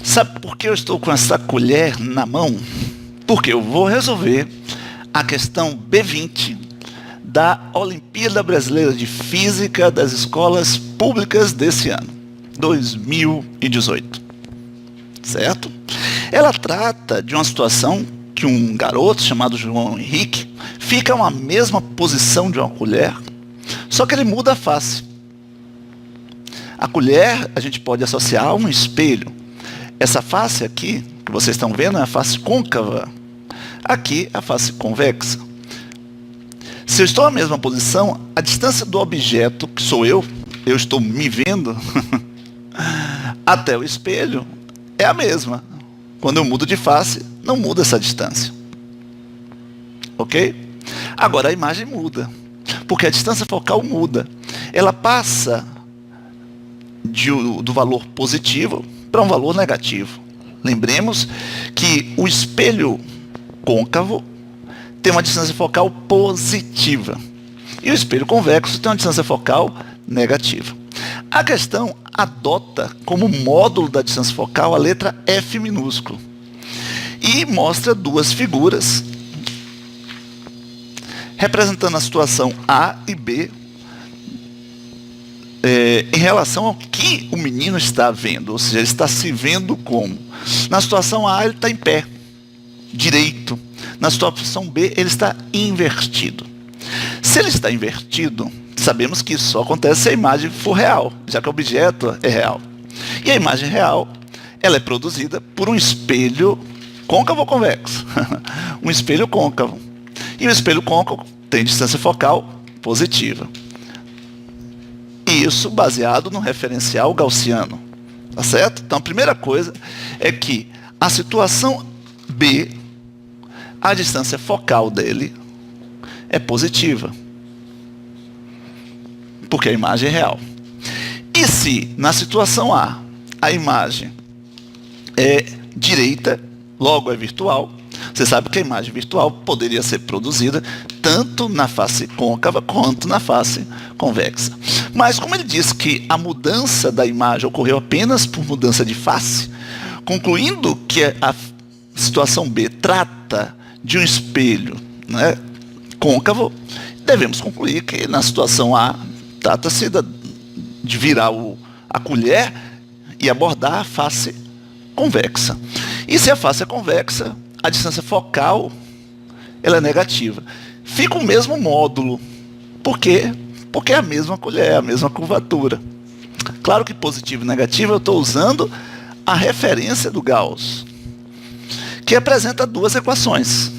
Sabe por que eu estou com essa colher na mão? Porque eu vou resolver a questão B20 da Olimpíada Brasileira de Física das Escolas Públicas desse ano, 2018. Certo? Ela trata de uma situação que um garoto chamado João Henrique fica na mesma posição de uma colher, só que ele muda a face. A colher a gente pode associar a um espelho. Essa face aqui, que vocês estão vendo, é a face côncava. Aqui, a face convexa. Se eu estou na mesma posição, a distância do objeto, que sou eu estou me vendo, até o espelho, é a mesma. Quando eu mudo de face, não muda essa distância. Ok? Agora a imagem muda, porque a distância focal muda. Ela passa do valor positivo para um valor negativo. Lembremos que o espelho côncavo tem uma distância focal positiva e o espelho convexo tem uma distância focal negativa. A questão adota como módulo da distância focal a letra F minúsculo e mostra duas figuras representando a situação A e B em relação ao que o menino está vendo, ou seja, ele está se vendo como. Na situação A ele está em pé, direito. Na situação B ele está invertido. Se ele está invertido, sabemos que isso só acontece se a imagem for real, já que o objeto é real. E a imagem real, ela é produzida por um espelho côncavo ou convexo? Um espelho côncavo. E o espelho côncavo tem distância focal positiva. E isso baseado no referencial gaussiano. Tá certo? Então a primeira coisa é que a situação B, a distância focal dele é positiva, porque a imagem é real. E se na situação a imagem é direita, logo é virtual, você sabe que a imagem virtual poderia ser produzida tanto na face côncava quanto na face convexa. Mas como ele diz que a mudança da imagem ocorreu apenas por mudança de face, concluindo que a situação B trata de um espelho, né, côncavo, devemos concluir que na situação A trata-se de virar a colher e abordar a face convexa. E se a face é convexa, a distância focal ela é negativa. Fica o mesmo módulo. Por quê? Porque é a mesma colher, a mesma curvatura. Claro que positivo e negativo eu estou usando a referência do Gauss, que apresenta duas equações.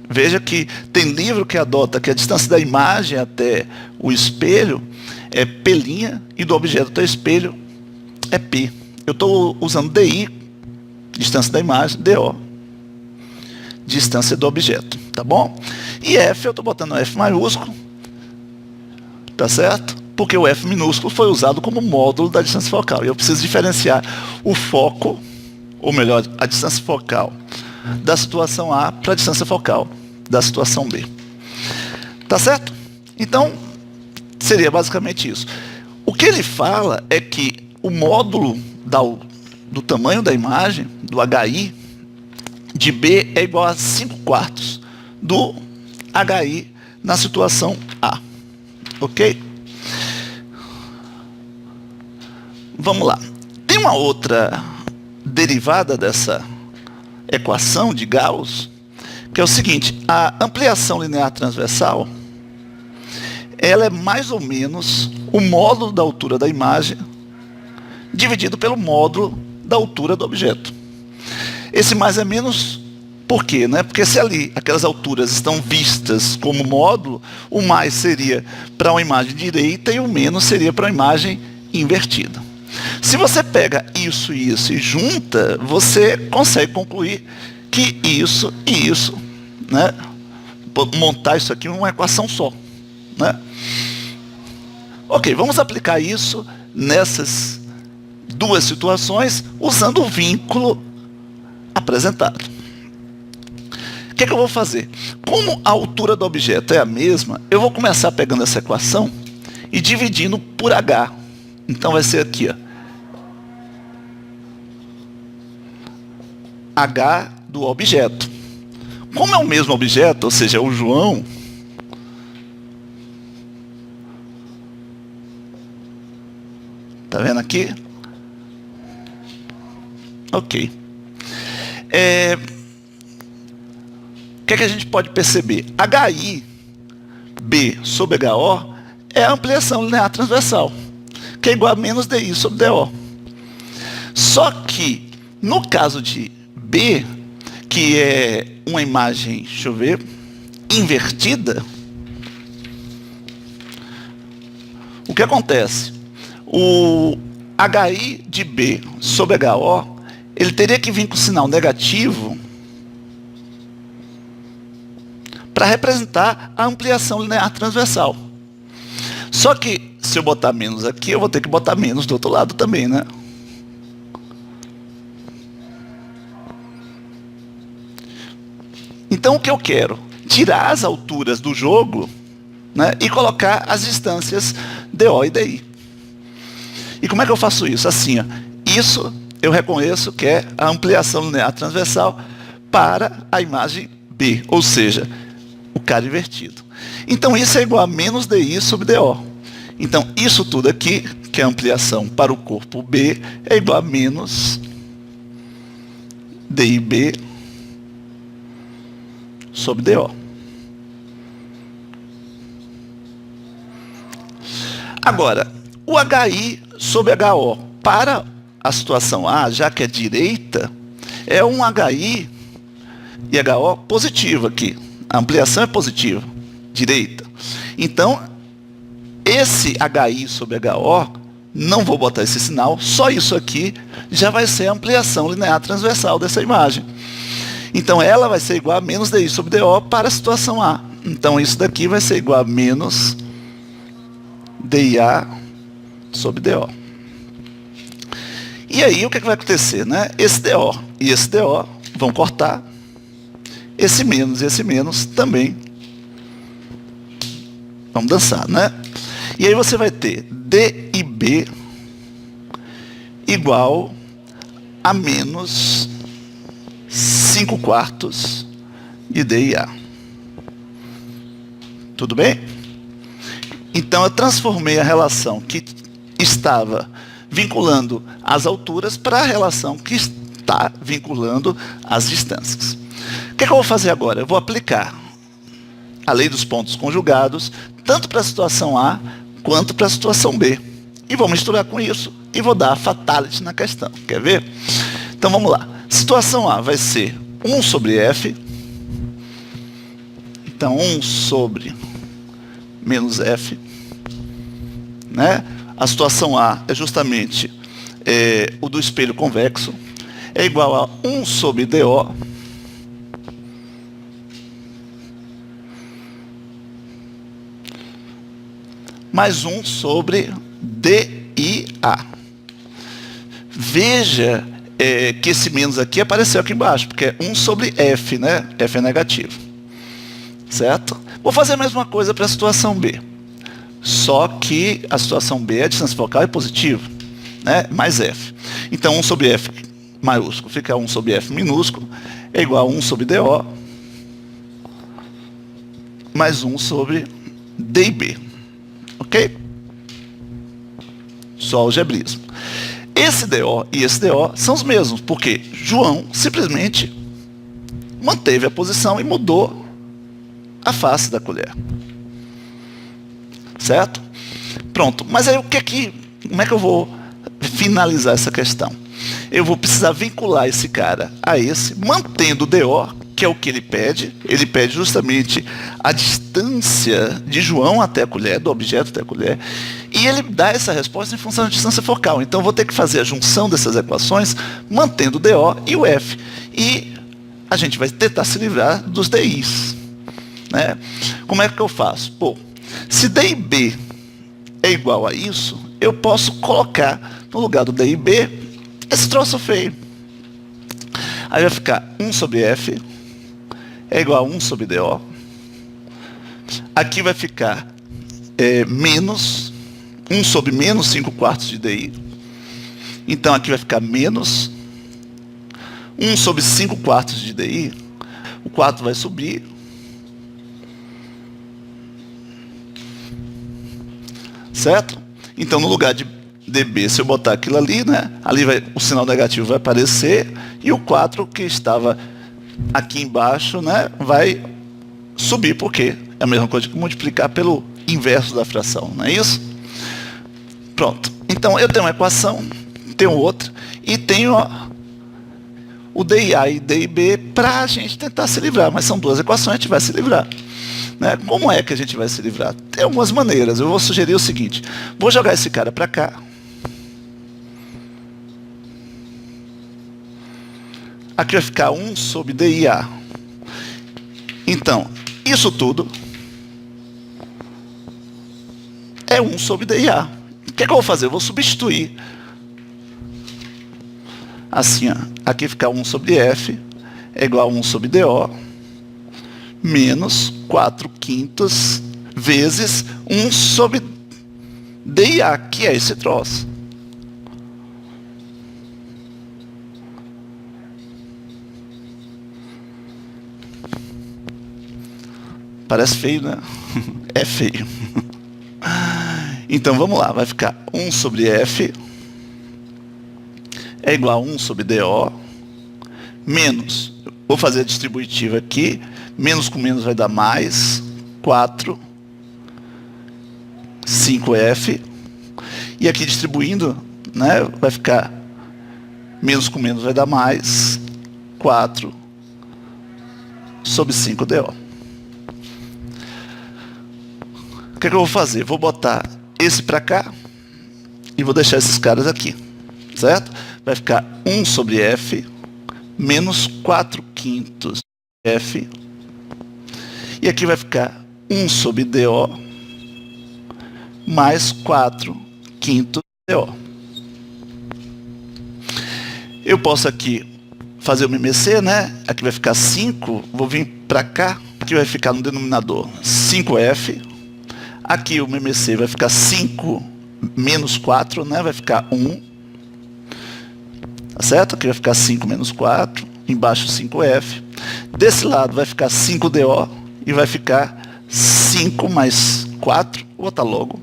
Veja que tem livro que adota que a distância da imagem até o espelho é P' e do objeto até o espelho é P. Eu estou usando DI, distância da imagem, DO, distância do objeto, tá bom? E F, eu estou botando F maiúsculo, tá certo? Porque o F minúsculo foi usado como módulo da distância focal. E eu preciso diferenciar o foco, ou melhor, a distância focal da situação A para a distância focal da situação B. Tá certo? Então, seria basicamente isso. O que ele fala é que o módulo do tamanho da imagem, do HI, de B é igual a 5/4 do HI na situação A. Ok? Vamos lá. Tem uma outra derivada dessa equação de Gauss, que é o seguinte: a ampliação linear transversal ela é mais ou menos o módulo da altura da imagem dividido pelo módulo da altura do objeto. Esse mais é menos por quê? Né? Porque se ali aquelas alturas estão vistas como módulo, o mais seria para uma imagem direita e o menos seria para uma imagem invertida. Se você pega isso e isso e junta, você consegue concluir que isso e isso, né, montar isso aqui em uma equação só, né? Ok, vamos aplicar isso nessas duas situações usando o vínculo apresentado. O que é que eu vou fazer? Como a altura do objeto é a mesma, eu vou começar pegando essa equação e dividindo por h. Então vai ser aqui, ó, H do objeto. Como é o mesmo objeto, ou seja, o João, tá vendo aqui? Ok. O que é que a gente pode perceber? HI B sobre HO é a ampliação linear transversal, que é igual a menos DI sobre DO. Só que, no caso de B, que é uma imagem, deixa eu ver, invertida, o que acontece? O HI de B sobre HO, ele teria que vir com sinal negativo para representar a ampliação linear transversal. Só que, se eu botar menos aqui, eu vou ter que botar menos do outro lado também, né? Então, o que eu quero? Tirar as alturas do jogo, né, e colocar as distâncias DO e DI. E como é que eu faço isso? Assim, ó, isso eu reconheço que é a ampliação linear transversal para a imagem B, ou seja, o cara invertido. Então isso é igual a menos DI sobre DO. Então isso tudo aqui, que é a ampliação para o corpo B, é igual a menos DIB sobre DO. Agora, o HI sobre HO para a situação A, já que é direita, é um HI e HO positivo aqui. A ampliação é positiva, direita. Então, esse HI sobre HO, não vou botar esse sinal, só isso aqui já vai ser a ampliação linear transversal dessa imagem. Então, ela vai ser igual a menos DI sobre DO para a situação A. Então, isso daqui vai ser igual a menos DIA sobre DO. E aí, o que vai acontecer, né? Esse DO e esse DO vão cortar. Esse menos e esse menos também vão dançar, né? E aí você vai ter DIB igual a menos 5/4 de DIA. Tudo bem? Então eu transformei a relação que estava vinculando as alturas para a relação que está vinculando as distâncias. O que eu vou fazer agora? Eu vou aplicar a lei dos pontos conjugados tanto para a situação A quanto para a situação B. E vou misturar com isso e vou dar a fatality na questão. Quer ver? Então vamos lá. Situação A vai ser 1 sobre F. Então 1 sobre menos F. Né? A situação A é justamente o do espelho convexo. É igual a 1 sobre DO mais 1 sobre DIA. Veja que esse menos aqui apareceu aqui embaixo, porque é 1 sobre F, né? F é negativo. Certo? Vou fazer a mesma coisa para a situação B. Só que a situação B, a distância focal é positiva, né? Mais F. Então 1 sobre F maiúsculo fica 1 sobre F minúsculo, é igual a 1 sobre DO mais 1 sobre DIB. Ok? Só algebrismo. Esse DO e esse DO são os mesmos, porque João simplesmente manteve a posição e mudou a face da colher. Certo? Pronto. Mas aí como é que eu vou finalizar essa questão? Eu vou precisar vincular esse cara a esse, mantendo o DO, que é o que ele pede. Ele pede justamente a distância de João até a colher, do objeto até a colher, e ele dá essa resposta em função da distância focal. Então eu vou ter que fazer a junção dessas equações, mantendo o DO e o F. E a gente vai tentar se livrar dos DIs. Né? Como é que eu faço? Pô, se DIB é igual a isso, eu posso colocar no lugar do DIB esse troço feio. Aí vai ficar 1 sobre F é igual a 1 sobre DO. Aqui vai ficar menos 1 sobre menos 5/4 de DI. Então aqui vai ficar menos 1 sobre 5 quartos de DI, o 4 vai subir. Certo? Então, no lugar de dB, se eu botar aquilo ali, né? Ali o sinal negativo vai aparecer e o 4 que estava aqui embaixo, né, vai subir, porque é a mesma coisa que multiplicar pelo inverso da fração, não é isso? Pronto. Então, eu tenho uma equação, tenho outra, e tenho o DIA e DIB para a gente tentar se livrar, mas são duas equações, a gente vai se livrar. Né? Como é que a gente vai se livrar? Tem algumas maneiras. Eu vou sugerir o seguinte: vou jogar esse cara para cá. Aqui vai ficar 1 sobre DIA. Então, isso tudo é 1 sobre DIA. O que é que eu vou fazer? Eu vou substituir. Assim, ó, aqui fica 1 sobre F é igual a 1 sobre DO menos 4/5 vezes 1 sobre DIA, que é esse troço. Parece feio, né? É feio. Então vamos lá, vai ficar 1 sobre F é igual a 1 sobre DO menos, vou fazer a distributiva aqui, menos com menos vai dar mais, 4, 5F, e aqui distribuindo, né, vai ficar menos com menos vai dar mais, 4 sobre 5DO. O que é que eu vou fazer? Vou botar esse para cá e vou deixar esses caras aqui, certo? Vai ficar 1 sobre F menos 4/5 F. E aqui vai ficar 1 sobre DO mais 4/5 DO. Eu posso aqui fazer o MMC, né? Aqui vai ficar 5, vou vir para cá, aqui vai ficar no denominador 5F. Aqui o MMC vai ficar 5 menos 4, né? Vai ficar 1. Tá certo? Aqui vai ficar 5 menos 4, embaixo 5F. Desse lado vai ficar 5DO e vai ficar 5 mais 4, vou botar logo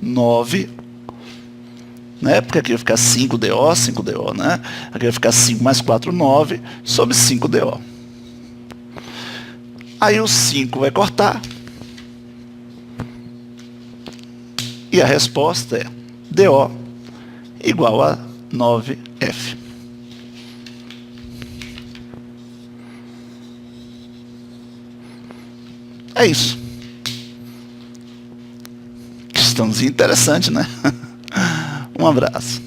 9, né? Porque aqui vai ficar 5DO, né? Aqui vai ficar 5 mais 4, 9, sobre 5DO. Aí o 5 vai cortar. E a resposta é DO igual a 9F. É isso. Questãozinha interessante, né? Um abraço.